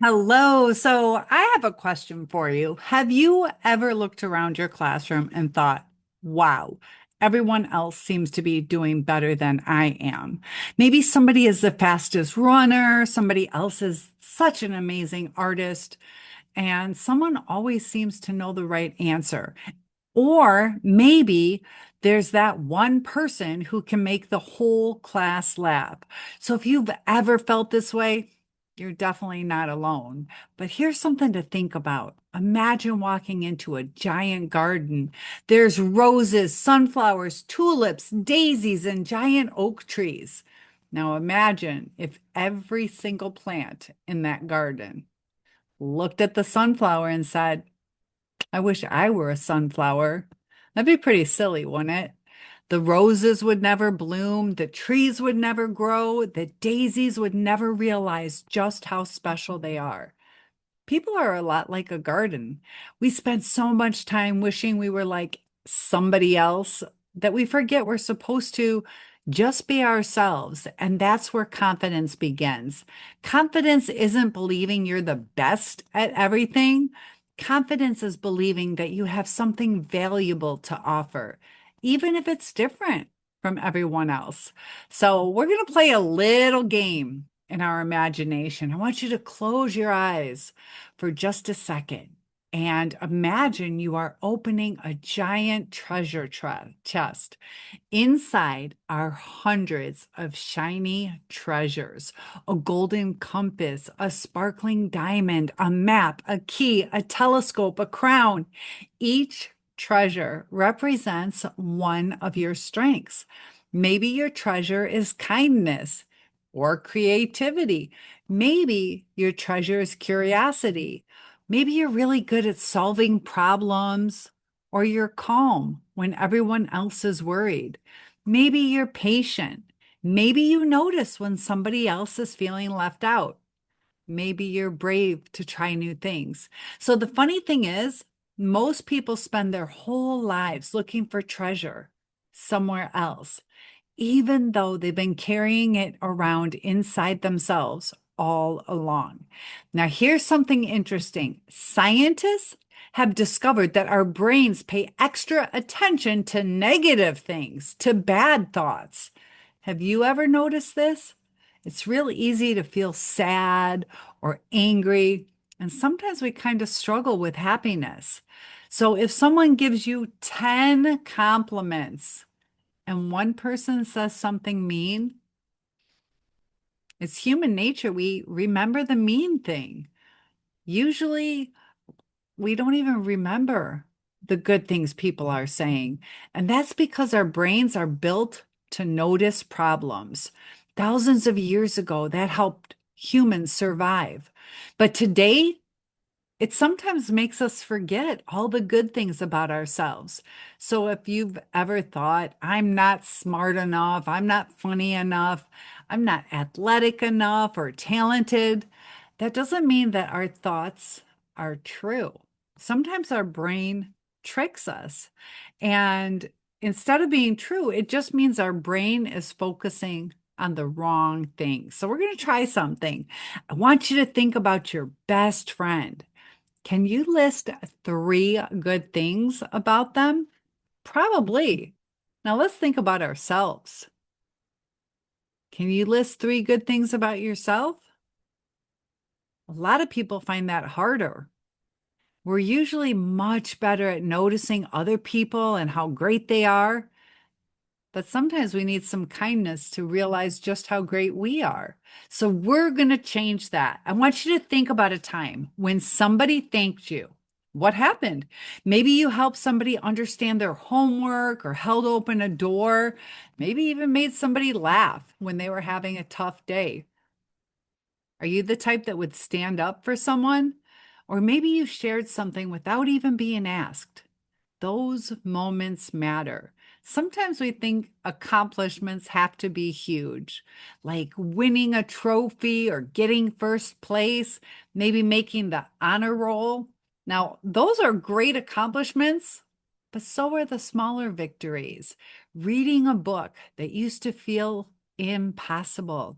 Hello. So I have a question for you. Have you ever looked around your classroom and thought, wow, everyone else seems to be doing better than I am? Maybe somebody is the fastest runner, somebody else is such an amazing artist, and someone always seems to know the right answer. Or maybe there's that one person who can make the whole class laugh. So if you've ever felt this way, you're definitely not alone. But here's something to think about. Imagine walking into a giant garden. There's roses, sunflowers, tulips, daisies, and giant oak trees. Now imagine if every single plant in that garden looked at the sunflower and said, I wish I were a sunflower. That'd be pretty silly, wouldn't it? The roses would never bloom, the trees would never grow, the daisies would never realize just how special they are. People are a lot like a garden. We spend so much time wishing we were like somebody else that we forget we're supposed to just be ourselves. And that's where confidence begins. Confidence isn't believing you're the best at everything. Confidence is believing that you have something valuable to offer, even if it's different from everyone else. So, we're going to play a little game in our imagination. I want you to close your eyes for just a second and imagine you are opening a giant chest. Inside are hundreds of shiny treasures, a golden compass, a sparkling diamond, a map, a key, a telescope, a crown. Each treasure represents one of your strengths. Maybe your treasure is kindness or creativity. Maybe your treasure is curiosity. Maybe you're really good at solving problems, or you're calm when everyone else is worried. Maybe you're patient. Maybe you notice when somebody else is feeling left out. Maybe you're brave to try new things. So the funny thing is, most people spend their whole lives looking for treasure somewhere else, even though they've been carrying it around inside themselves all along. Now, here's something interesting. Scientists have discovered that our brains pay extra attention to negative things, to bad thoughts. Have you ever noticed this? It's real easy to feel sad or angry, and sometimes we kind of struggle with happiness. So if someone gives you 10 compliments, and one person says something mean, it's human nature. We remember the mean thing. Usually, we don't even remember the good things people are saying. And that's because our brains are built to notice problems. Thousands of years ago, that helped humans survive. But today, it sometimes makes us forget all the good things about ourselves. So if you've ever thought, I'm not smart enough, I'm not funny enough, I'm not athletic enough or talented, that doesn't mean that our thoughts are true. Sometimes our brain tricks us. And instead of being true, it just means our brain is focusing on the wrong thing. So we're going to try something. I want you to think about your best friend. Can you list three good things about them? Probably. Now let's think about ourselves. Can you list three good things about yourself? A lot of people find that harder. We're usually much better at noticing other people and how great they are, but sometimes we need some kindness to realize just how great we are. So we're going to change that. I want you to think about a time when somebody thanked you. What happened? Maybe you helped somebody understand their homework or held open a door, maybe even made somebody laugh when they were having a tough day. Are you the type that would stand up for someone? Or maybe you shared something without even being asked. Those moments matter. Sometimes we think accomplishments have to be huge, like winning a trophy or getting first place, maybe making the honor roll. Now, those are great accomplishments, but so are the smaller victories. Reading a book that used to feel impossible,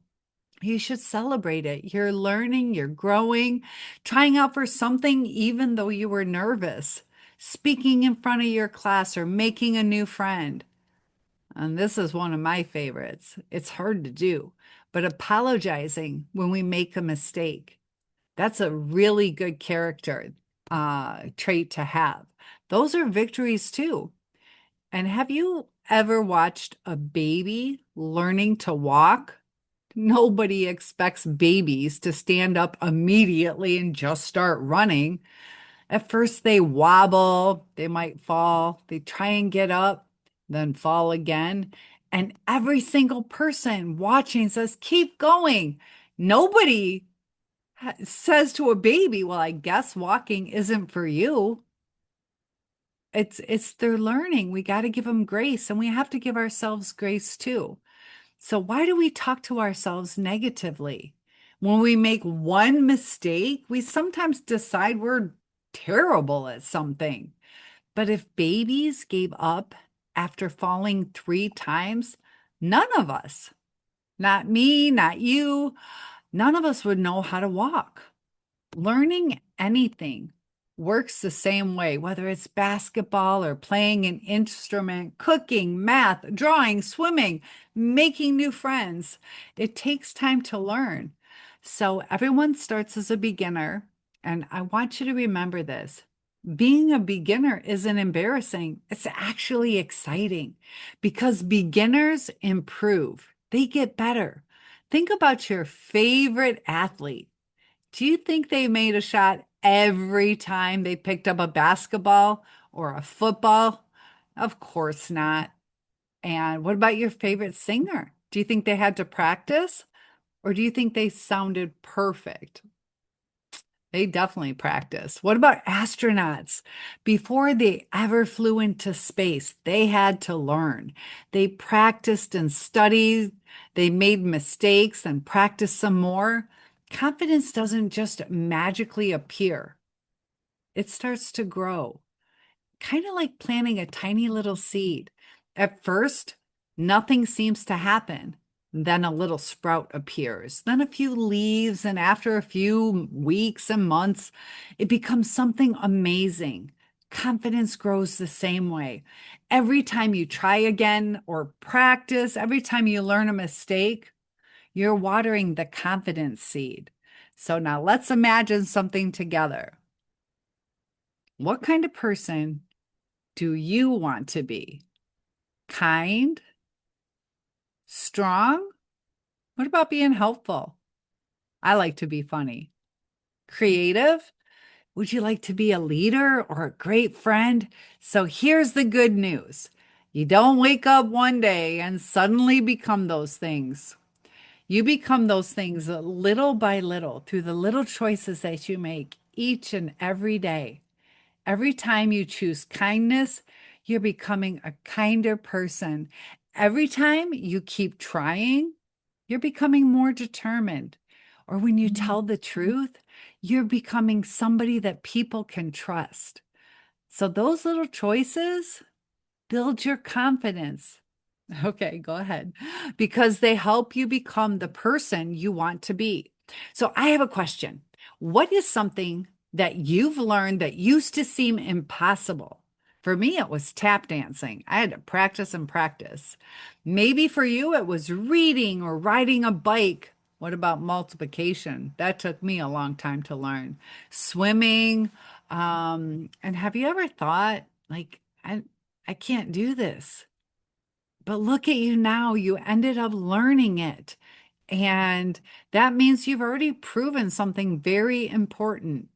You should celebrate it. You're learning, you're growing, trying out for something even though you were nervous, speaking in front of your class or making a new friend. And this is one of my favorites. It's hard to do, but apologizing when we make a mistake, that's a really good character trait to have. Those are victories too. And have you ever watched a baby learning to walk? Nobody expects babies to stand up immediately and just start running. At first, they wobble, they might fall, they try and get up, then fall again. And every single person watching says, keep going. Nobody says to a baby, well, I guess walking isn't for you. It's their learning. We got to give them grace and we have to give ourselves grace too. So why do we talk to ourselves negatively? When we make one mistake, we sometimes decide we're terrible at something. But if babies gave up after falling 3 times, none of us, not me, not you, none of us would know how to walk. Learning anything works the same way, whether it's basketball or playing an instrument, cooking, math, drawing, swimming, making new friends. It takes time to learn. So everyone starts as a beginner. And I want you to remember this. Being a beginner isn't embarrassing. It's actually exciting because beginners improve. They get better. Think about your favorite athlete. Do you think they made a shot every time they picked up a basketball or a football? Of course not. And what about your favorite singer? Do you think they had to practice or do you think they sounded perfect? They definitely practice. What about astronauts? Before they ever flew into space, they had to learn. They practiced and studied. They made mistakes and practiced some more. Confidence doesn't just magically appear, it starts to grow, kind of like planting a tiny little seed. At first, nothing seems to happen. Then a little sprout appears, then a few leaves, and after a few weeks and months, it becomes something amazing. Confidence grows the same way. Every time you try again or practice, every time you learn a mistake, you're watering the confidence seed. So now let's imagine something together. What kind of person do you want to be? Kind? Strong? What about being helpful? I like to be funny. Creative? Would you like to be a leader or a great friend? So here's the good news. You don't wake up one day and suddenly become those things. You become those things little by little through the little choices that you make each and every day. Every time you choose kindness, you're becoming a kinder person. Every time you keep trying, you're becoming more determined. Or when you tell the truth, you're becoming somebody that people can trust. So those little choices build your confidence. Okay, go ahead. Because they help you become the person you want to be. So I have a question. What is something that you've learned that used to seem impossible? For me, it was tap dancing. I had to practice and practice. Maybe for you, it was reading or riding a bike. What about multiplication? That took me a long time to learn. Swimming. And have you ever thought, like, I can't do this? But look at you now. You ended up learning it. And that means you've already proven something very important.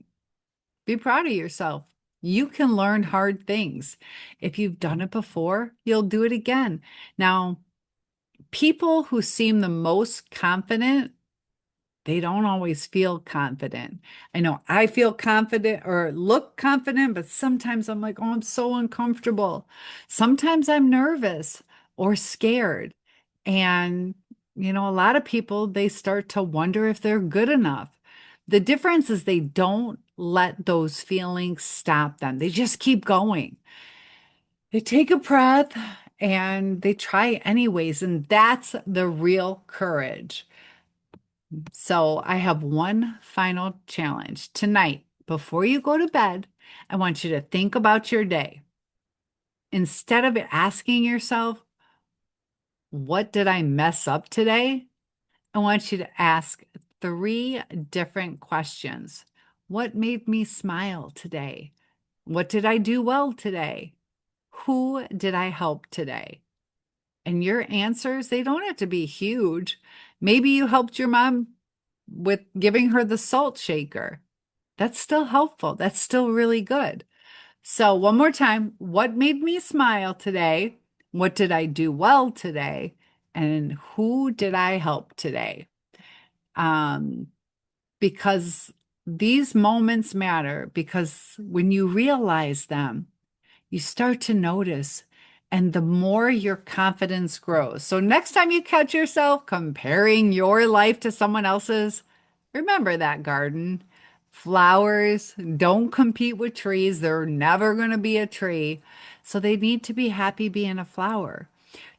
Be proud of yourself. You can learn hard things. If you've done it before, you'll do it again. Now, people who seem the most confident, they don't always feel confident. I know I feel confident or look confident, but sometimes I'm like, oh, I'm so uncomfortable. Sometimes I'm nervous or scared. And, a lot of people, they start to wonder if they're good enough. The difference is they don't let those feelings stop them, they just keep going. They take a breath and they try anyways. And that's the real courage. So I have one final challenge. Tonight, before you go to bed, I want you to think about your day. Instead of asking yourself, what did I mess up today? I want you to ask three different questions. What made me smile today? What did I do well today? Who did I help today? And your answers, they don't have to be huge. Maybe you helped your mom with giving her the salt shaker. That's still helpful. That's still really good. So, one more time, what made me smile today? What did I do well today? And who did I help today? Um, because these moments matter because when you realize them, you start to notice, and the more your confidence grows. So, next time you catch yourself comparing your life to someone else's, remember that garden. Flowers don't compete with trees, they're never going to be a tree. So, they need to be happy being a flower.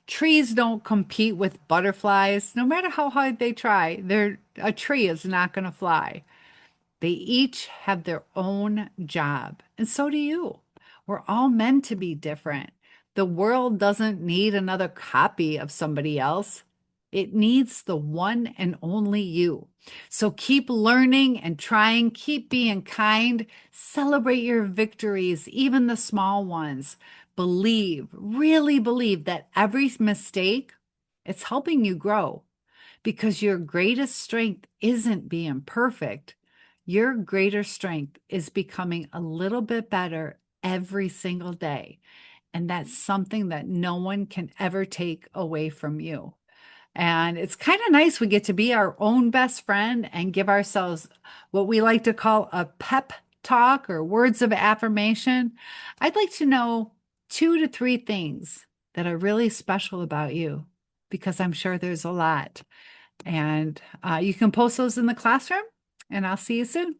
Trees don't compete with butterflies. No matter how hard they try, a tree is not going to fly. They each have their own job, and so do you. We're all meant to be different. The world doesn't need another copy of somebody else. It needs the one and only you. So keep learning and trying, keep being kind, celebrate your victories, even the small ones. Believe, really believe that every mistake, it's helping you grow because your greatest strength isn't being perfect. Your greater strength is becoming a little bit better every single day. And that's something that no one can ever take away from you. And it's kind of nice we get to be our own best friend and give ourselves what we like to call a pep talk or words of affirmation. I'd like to know 2 to 3 things that are really special about you because I'm sure there's a lot. And you can post those in the classroom, and I'll see you soon.